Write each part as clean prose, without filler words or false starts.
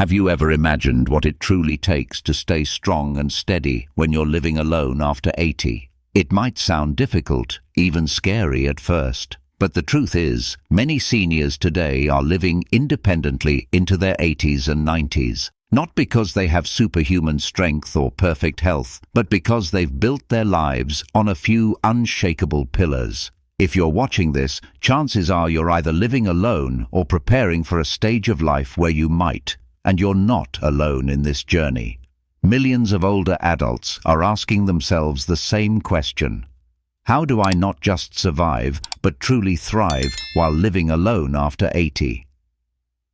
Have you ever imagined what it truly takes to stay strong and steady when you're living alone after 80? It might sound difficult, even scary at first. But the truth is, many seniors today are living independently into their 80s and 90s. Not because they have superhuman strength or perfect health, but because they've built their lives on a few unshakable pillars. If you're watching this, chances are you're either living alone or preparing for a stage of life where you might. And you're not alone in this journey. Millions of older adults are asking themselves the same question. How do I not just survive, but truly thrive while living alone after 80?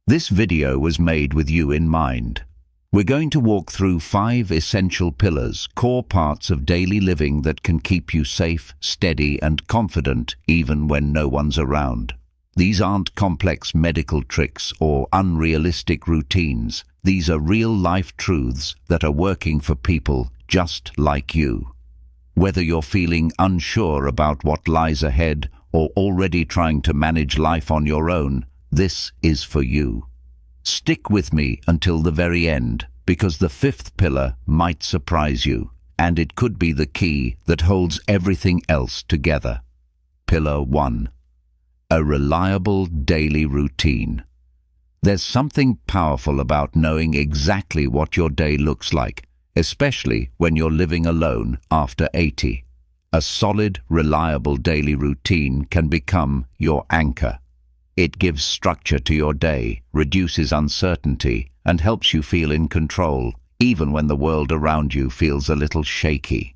This video was made with you in mind. We're going to walk through 5 essential pillars, core parts of daily living that can keep you safe, steady, and confident even when no one's around. These aren't complex medical tricks or unrealistic routines. These are real-life truths that are working for people just like you. Whether you're feeling unsure about what lies ahead or already trying to manage life on your own, this is for you. Stick with me until the very end, because the 5th pillar might surprise you, and it could be the key that holds everything else together. Pillar 1. A reliable daily routine. There's something powerful about knowing exactly what your day looks like, especially when you're living alone after 80. A solid, reliable daily routine can become your anchor. It gives structure to your day, reduces uncertainty, and helps you feel in control, even when the world around you feels a little shaky.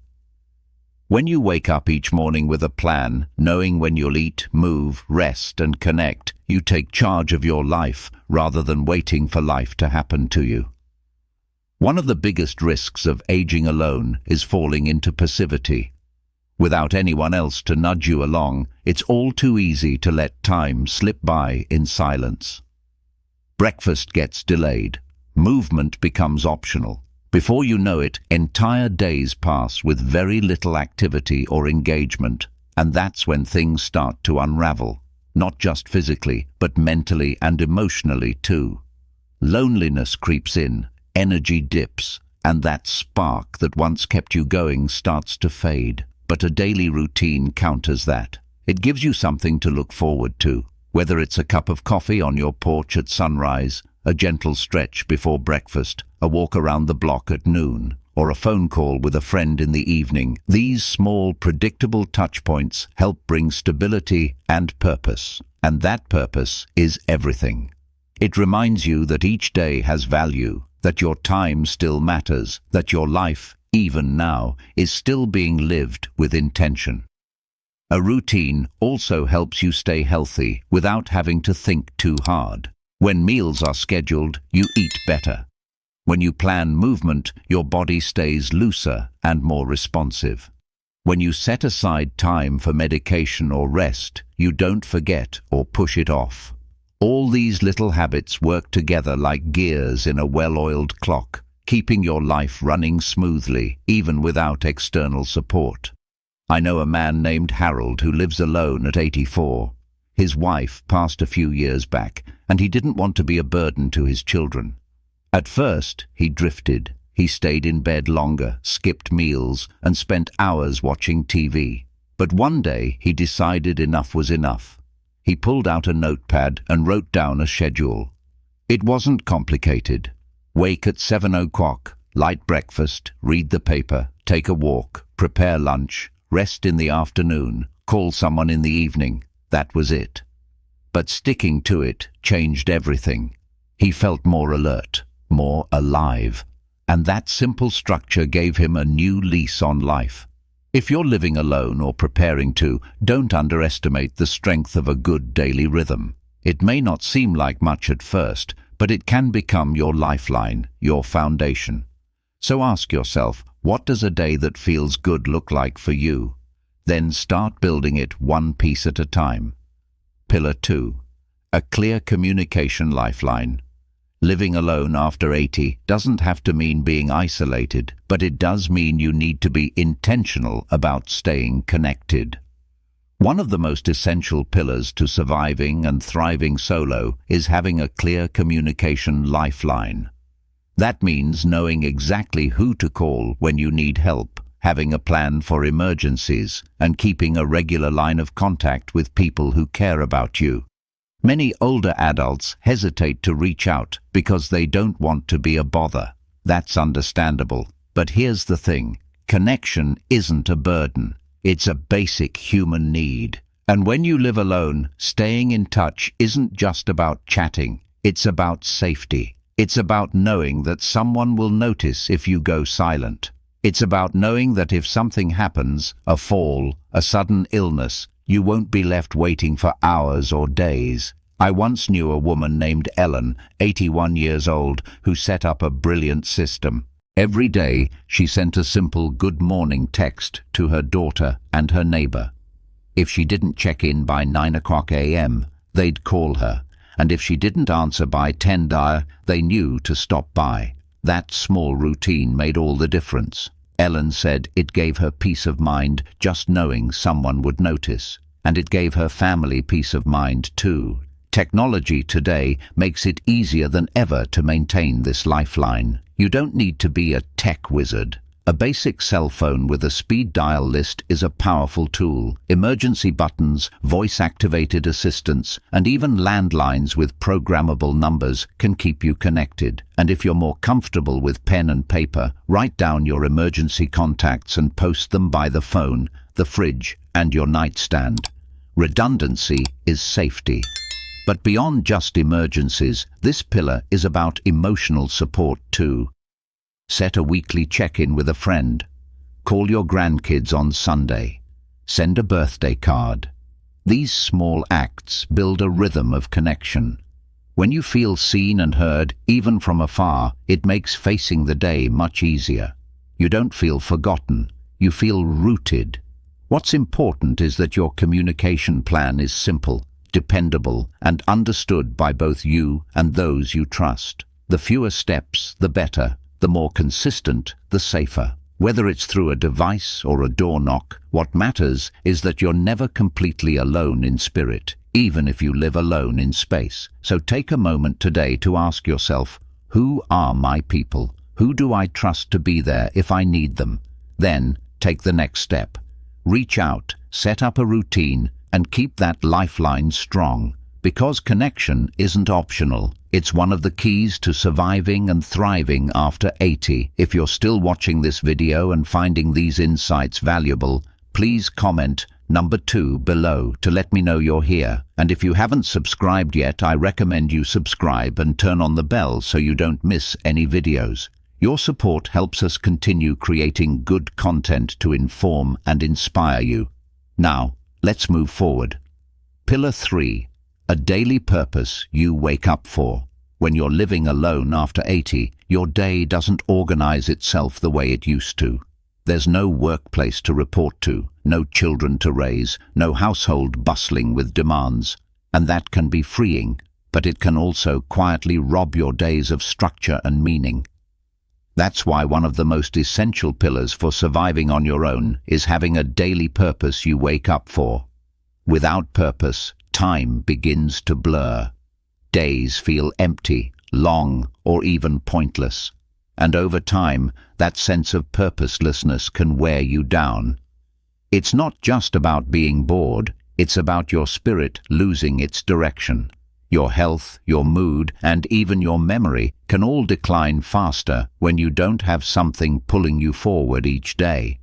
When you wake up each morning with a plan, knowing when you'll eat, move, rest, and connect, you take charge of your life rather than waiting for life to happen to you. One of the biggest risks of aging alone is falling into passivity. Without anyone else to nudge you along, it's all too easy to let time slip by in silence. Breakfast gets delayed. Movement becomes optional. Before you know it, entire days pass with very little activity or engagement, and that's when things start to unravel, not just physically, but mentally and emotionally too. Loneliness creeps in, energy dips, and that spark that once kept you going starts to fade. But a daily routine counters that. It gives you something to look forward to, whether it's a cup of coffee on your porch at sunrise, a gentle stretch before breakfast, a walk around the block at noon, or a phone call with a friend in the evening. These small, predictable touchpoints help bring stability and purpose, and that purpose is everything. It reminds you that each day has value, that your time still matters, that your life, even now, is still being lived with intention. A routine also helps you stay healthy without having to think too hard. When meals are scheduled, you eat better. When you plan movement, your body stays looser and more responsive. When you set aside time for medication or rest, you don't forget or push it off. All these little habits work together like gears in a well-oiled clock, keeping your life running smoothly, even without external support. I know a man named Harold who lives alone at 84. His wife passed a few years back, and he didn't want to be a burden to his children. At first, he drifted. He stayed in bed longer, skipped meals, and spent hours watching TV. But one day, he decided enough was enough. He pulled out a notepad and wrote down a schedule. It wasn't complicated. Wake at 7 o'clock, light breakfast, read the paper, take a walk, prepare lunch, rest in the afternoon, call someone in the evening. That was it. But sticking to it changed everything. He felt more alert, more alive, and that simple structure gave him a new lease on life. If you're living alone or preparing to, don't underestimate the strength of a good daily rhythm. It may not seem like much at first, but it can become your lifeline, your foundation. So ask yourself, what does a day that feels good look like for you? Then start building it one piece at a time. Pillar 2. A clear communication lifeline. Living alone after 80 doesn't have to mean being isolated, but it does mean you need to be intentional about staying connected. One of the most essential pillars to surviving and thriving solo is having a clear communication lifeline. That means knowing exactly who to call when you need help, having a plan for emergencies, and keeping a regular line of contact with people who care about you. Many older adults hesitate to reach out because they don't want to be a bother. That's understandable. But here's the thing. Connection isn't a burden. It's a basic human need. And when you live alone, staying in touch isn't just about chatting. It's about safety. It's about knowing that someone will notice if you go silent. It's about knowing that if something happens, a fall, a sudden illness, you won't be left waiting for hours or days. I once knew a woman named Ellen, 81 years old, who set up a brilliant system. Every day, she sent a simple good morning text to her daughter and her neighbor. If she didn't check in by 9 o'clock a.m., they'd call her. And if she didn't answer by 10 they knew to stop by. That small routine made all the difference. Ellen said it gave her peace of mind just knowing someone would notice. And it gave her family peace of mind too. Technology today makes it easier than ever to maintain this lifeline. You don't need to be a tech wizard. A basic cell phone with a speed dial list is a powerful tool. Emergency buttons, voice-activated assistants, and even landlines with programmable numbers can keep you connected. And if you're more comfortable with pen and paper, write down your emergency contacts and post them by the phone, the fridge, and your nightstand. Redundancy is safety. But beyond just emergencies, this pillar is about emotional support too. Set a weekly check-in with a friend. Call your grandkids on Sunday. Send a birthday card. These small acts build a rhythm of connection. When you feel seen and heard, even from afar, it makes facing the day much easier. You don't feel forgotten. You feel rooted. What's important is that your communication plan is simple, dependable, and understood by both you and those you trust. The fewer steps, the better. The more consistent, the safer. Whether it's through a device or a door knock, what matters is that you're never completely alone in spirit, even if you live alone in space. So take a moment today to ask yourself, who are my people? Who do I trust to be there if I need them? Then take the next step. Reach out, set up a routine, and keep that lifeline strong. Because connection isn't optional. It's one of the keys to surviving and thriving after 80. If you're still watching this video and finding these insights valuable, please comment number 2 below to let me know you're here. And if you haven't subscribed yet, I recommend you subscribe and turn on the bell so you don't miss any videos. Your support helps us continue creating good content to inform and inspire you. Now, let's move forward. Pillar 3. A daily purpose you wake up for. When you're living alone after 80, your day doesn't organize itself the way it used to. There's no workplace to report to, no children to raise, no household bustling with demands. And that can be freeing, but it can also quietly rob your days of structure and meaning. That's why one of the most essential pillars for surviving on your own is having a daily purpose you wake up for. Without purpose, time begins to blur. Days feel empty, long, or even pointless. And over time, that sense of purposelessness can wear you down. It's not just about being bored, it's about your spirit losing its direction. Your health, your mood, and even your memory can all decline faster when you don't have something pulling you forward each day.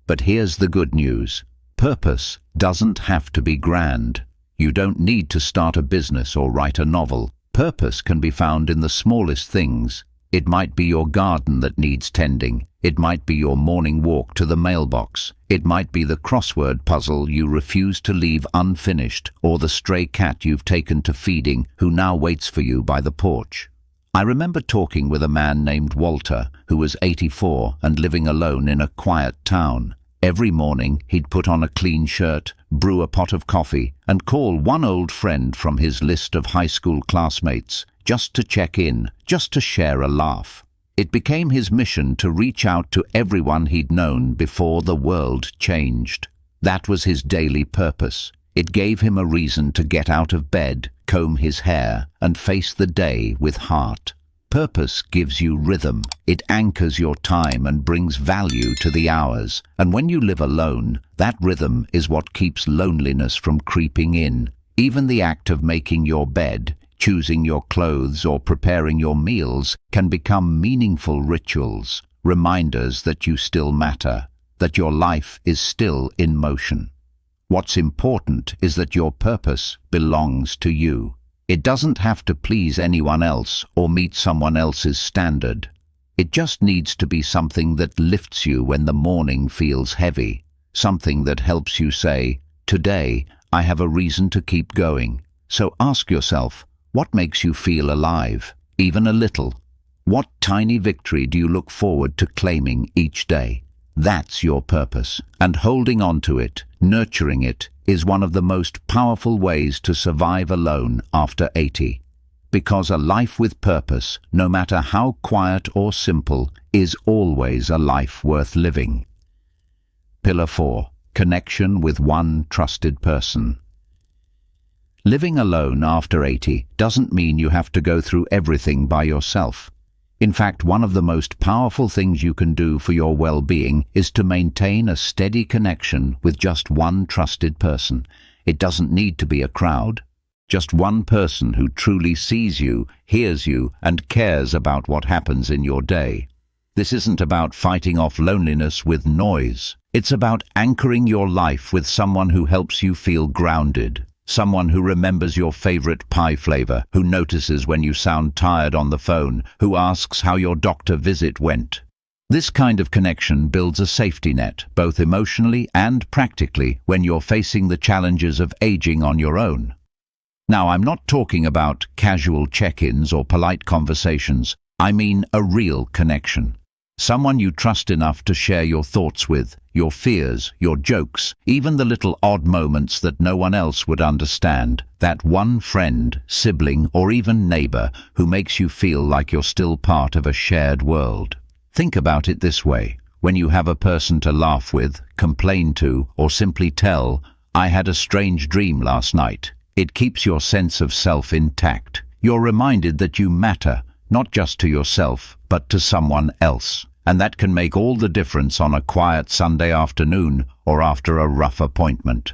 But here's the good news. Purpose doesn't have to be grand. You don't need to start a business or write a novel. Purpose can be found in the smallest things. It might be your garden that needs tending. It might be your morning walk to the mailbox. It might be the crossword puzzle you refuse to leave unfinished, or the stray cat you've taken to feeding who now waits for you by the porch. I remember talking with a man named Walter, who was 84 and living alone in a quiet town. Every morning, he'd put on a clean shirt, brew a pot of coffee, and call one old friend from his list of high school classmates, just to check in, just to share a laugh. It became his mission to reach out to everyone he'd known before the world changed. That was his daily purpose. It gave him a reason to get out of bed, comb his hair, and face the day with heart. Purpose gives you rhythm. It anchors your time and brings value to the hours. And when you live alone, that rhythm is what keeps loneliness from creeping in. Even the act of making your bed, choosing your clothes, or preparing your meals can become meaningful rituals, reminders that you still matter, that your life is still in motion. What's important is that your purpose belongs to you. It doesn't have to please anyone else or meet someone else's standard. It just needs to be something that lifts you when the morning feels heavy, something that helps you say, "Today, I have a reason to keep going." So ask yourself, what makes you feel alive, even a little? What tiny victory do you look forward to claiming each day? That's your purpose, and holding on to it, nurturing it, is one of the most powerful ways to survive alone after 80. Because a life with purpose, no matter how quiet or simple, is always a life worth living. Pillar 4. Connection with one trusted person. Living alone after 80 doesn't mean you have to go through everything by yourself. In fact, one of the most powerful things you can do for your well-being is to maintain a steady connection with just one trusted person. It doesn't need to be a crowd. Just one person who truly sees you, hears you, and cares about what happens in your day. This isn't about fighting off loneliness with noise. It's about anchoring your life with someone who helps you feel grounded. Someone who remembers your favorite pie flavor, who notices when you sound tired on the phone, who asks how your doctor visit went. This kind of connection builds a safety net, both emotionally and practically, when you're facing the challenges of aging on your own. Now, I'm not talking about casual check-ins or polite conversations. I mean a real connection. Someone you trust enough to share your thoughts with, your fears, your jokes, even the little odd moments that no one else would understand. That one friend, sibling, or even neighbor who makes you feel like you're still part of a shared world. Think about it this way. When you have a person to laugh with, complain to, or simply tell, "I had a strange dream last night," it keeps your sense of self intact. You're reminded that you matter, not just to yourself, but to someone else. And that can make all the difference on a quiet Sunday afternoon or after a rough appointment.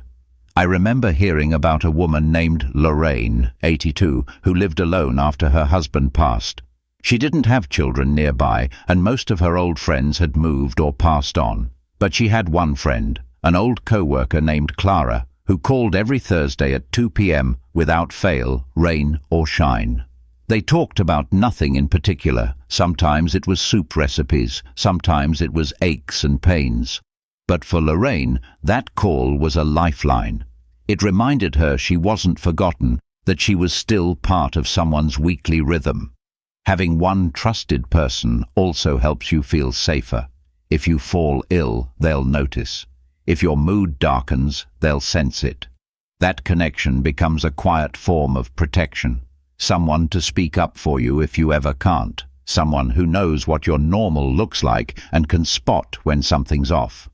I remember hearing about a woman named Lorraine, 82, who lived alone after her husband passed. She didn't have children nearby, and most of her old friends had moved or passed on. But she had one friend, an old co-worker named Clara, who called every Thursday at 2 p.m. without fail, rain or shine. They talked about nothing in particular. Sometimes it was soup recipes, sometimes it was aches and pains. But for Lorraine, that call was a lifeline. It reminded her she wasn't forgotten, that she was still part of someone's weekly rhythm. Having one trusted person also helps you feel safer. If you fall ill, they'll notice. If your mood darkens, they'll sense it. That connection becomes a quiet form of protection. Someone to speak up for you if you ever can't. Someone who knows what your normal looks like and can spot when something's off.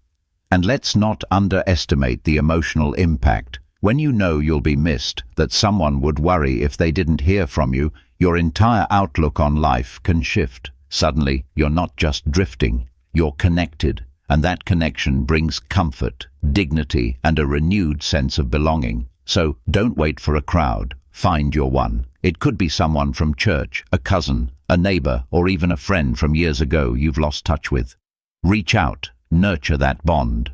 And let's not underestimate the emotional impact. When you know you'll be missed, that someone would worry if they didn't hear from you, your entire outlook on life can shift. Suddenly, you're not just drifting, you're connected, and that connection brings comfort, dignity, and a renewed sense of belonging. So don't wait for a crowd. Find your one. It could be someone from church, a cousin, a neighbor, or even a friend from years ago you've lost touch with. Reach out, nurture that bond.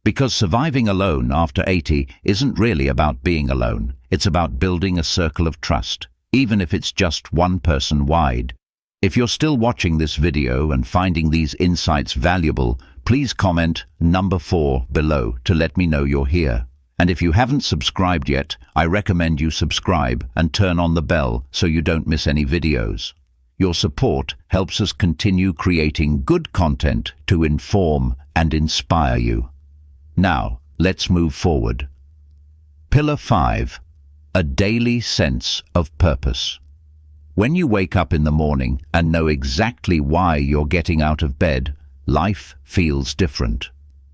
Because surviving alone after 80 isn't really about being alone. It's about building a circle of trust, even if it's just one person wide. If you're still watching this video and finding these insights valuable, please comment number 4 below to let me know you're here. And if you haven't subscribed yet, I recommend you subscribe and turn on the bell so you don't miss any videos. Your support helps us continue creating good content to inform and inspire you. Now, let's move forward. Pillar 5. A daily sense of purpose. When you wake up in the morning and know exactly why you're getting out of bed, life feels different.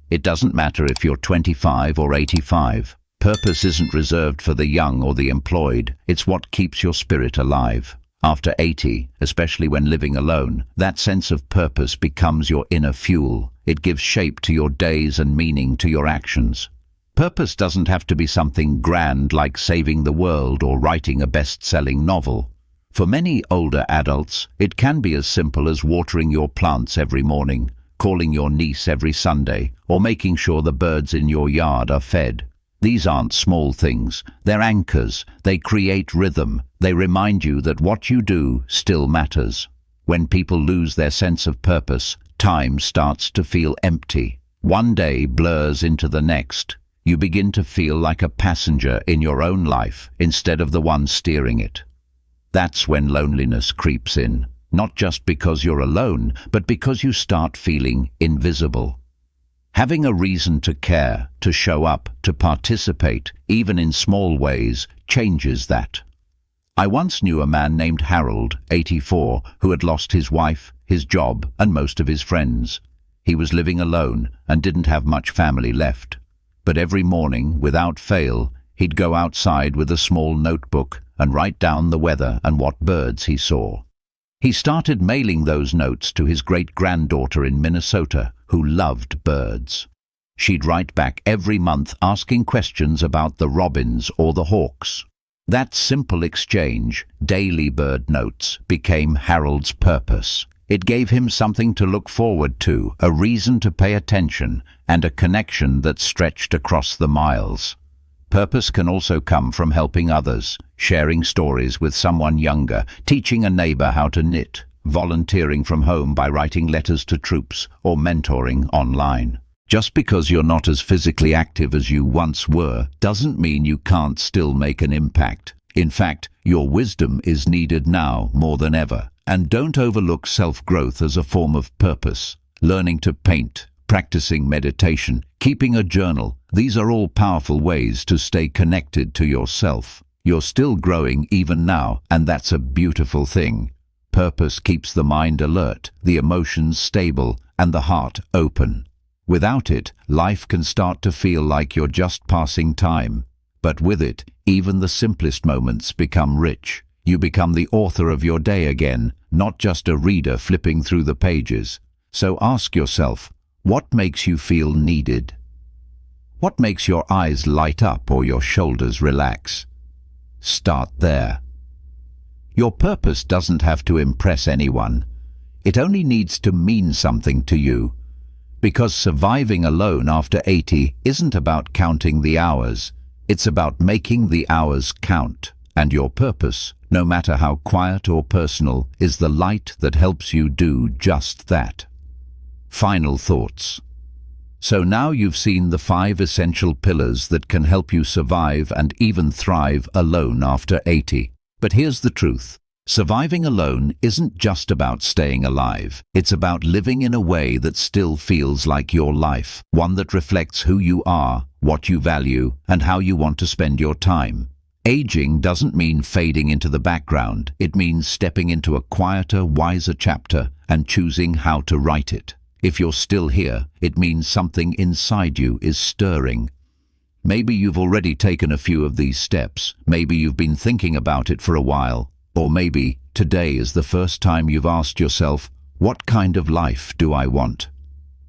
It doesn't matter if you're 25 or 85. Purpose isn't reserved for the young or the employed. It's what keeps your spirit alive. After 80, especially when living alone, that sense of purpose becomes your inner fuel. It gives shape to your days and meaning to your actions. Purpose doesn't have to be something grand like saving the world or writing a best-selling novel. For many older adults, it can be as simple as watering your plants every morning, calling your niece every Sunday, or making sure the birds in your yard are fed. These aren't small things. They're anchors. They create rhythm. They remind you that what you do still matters. When people lose their sense of purpose, time starts to feel empty. One day blurs into the next. You begin to feel like a passenger in your own life instead of the one steering it. That's when loneliness creeps in, not just because you're alone, but because you start feeling invisible. Having a reason to care, to show up, to participate, even in small ways, changes that. I once knew a man named Harold, 84, who had lost his wife, his job, and most of his friends. He was living alone and didn't have much family left. But every morning, without fail, he'd go outside with a small notebook and write down the weather and what birds he saw. He started mailing those notes to his great-granddaughter in Minnesota, who loved birds. She'd write back every month asking questions about the robins or the hawks. That simple exchange, daily bird notes, became Harold's purpose. It gave him something to look forward to, a reason to pay attention, and a connection that stretched across the miles. Purpose can also come from helping others, sharing stories with someone younger, teaching a neighbor how to knit, volunteering from home by writing letters to troops, or mentoring online. Just because you're not as physically active as you once were doesn't mean you can't still make an impact. In fact, your wisdom is needed now more than ever. And don't overlook self-growth as a form of purpose. Learning to paint, practicing meditation, keeping a journal, these are all powerful ways to stay connected to yourself. You're still growing even now, and that's a beautiful thing. Purpose keeps the mind alert, the emotions stable, and the heart open. Without it, life can start to feel like you're just passing time. But with it, even the simplest moments become rich. You become the author of your day again, not just a reader flipping through the pages. So ask yourself, what makes you feel needed? What makes your eyes light up or your shoulders relax? Start there. Your purpose doesn't have to impress anyone. It only needs to mean something to you. Because surviving alone after 80 isn't about counting the hours. It's about making the hours count. And your purpose, no matter how quiet or personal, is the light that helps you do just that. Final thoughts. So now you've seen the 5 essential pillars that can help you survive and even thrive alone after 80. But here's the truth. Surviving alone isn't just about staying alive. It's about living in a way that still feels like your life, one that reflects who you are, what you value, and how you want to spend your time. Aging doesn't mean fading into the background. It means stepping into a quieter, wiser chapter and choosing how to write it. If you're still here, it means something inside you is stirring. Maybe you've already taken a few of these steps. Maybe you've been thinking about it for a while. Or maybe today is the first time you've asked yourself, what kind of life do I want?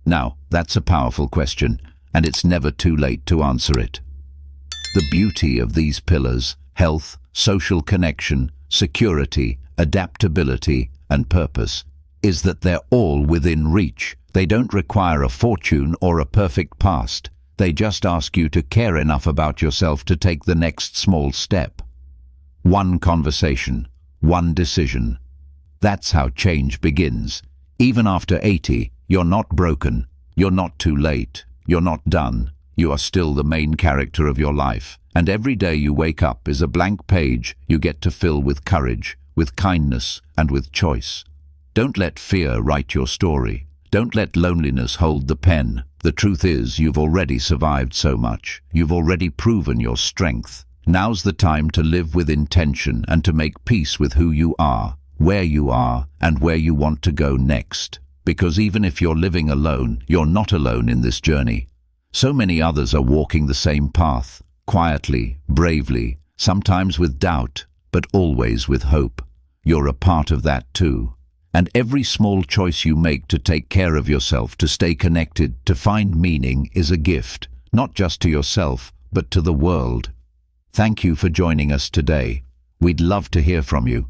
Now, that's a powerful question, and it's never too late to answer it. The beauty of these pillars, health, social connection, security, adaptability, and purpose, is that they're all within reach. They don't require a fortune or a perfect past. They just ask you to care enough about yourself to take the next small step. One conversation, one decision. That's how change begins. Even after 80, you're not broken. You're not too late. You're not done. You are still the main character of your life. And every day you wake up is a blank page you get to fill with courage, with kindness, and with choice. Don't let fear write your story. Don't let loneliness hold the pen. The truth is, you've already survived so much. You've already proven your strength. Now's the time to live with intention and to make peace with who you are, where you are, and where you want to go next. Because even if you're living alone, you're not alone in this journey. So many others are walking the same path, quietly, bravely, sometimes with doubt, but always with hope. you're a part of that too. And every small choice you make to take care of yourself, to stay connected, to find meaning is a gift, not just to yourself, but to the world. Thank you for joining us today. We'd love to hear from you.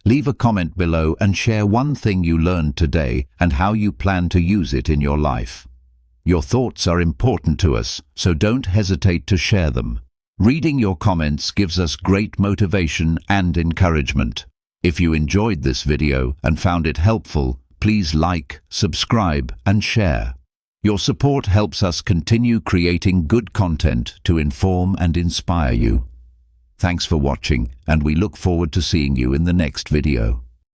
Leave a comment below and share one thing you learned today and how you plan to use it in your life. Your thoughts are important to us, so don't hesitate to share them. Reading your comments gives us great motivation and encouragement. If you enjoyed this video and found it helpful, please like, subscribe, and share. Your support helps us continue creating good content to inform and inspire you. Thanks for watching, and we look forward to seeing you in the next video.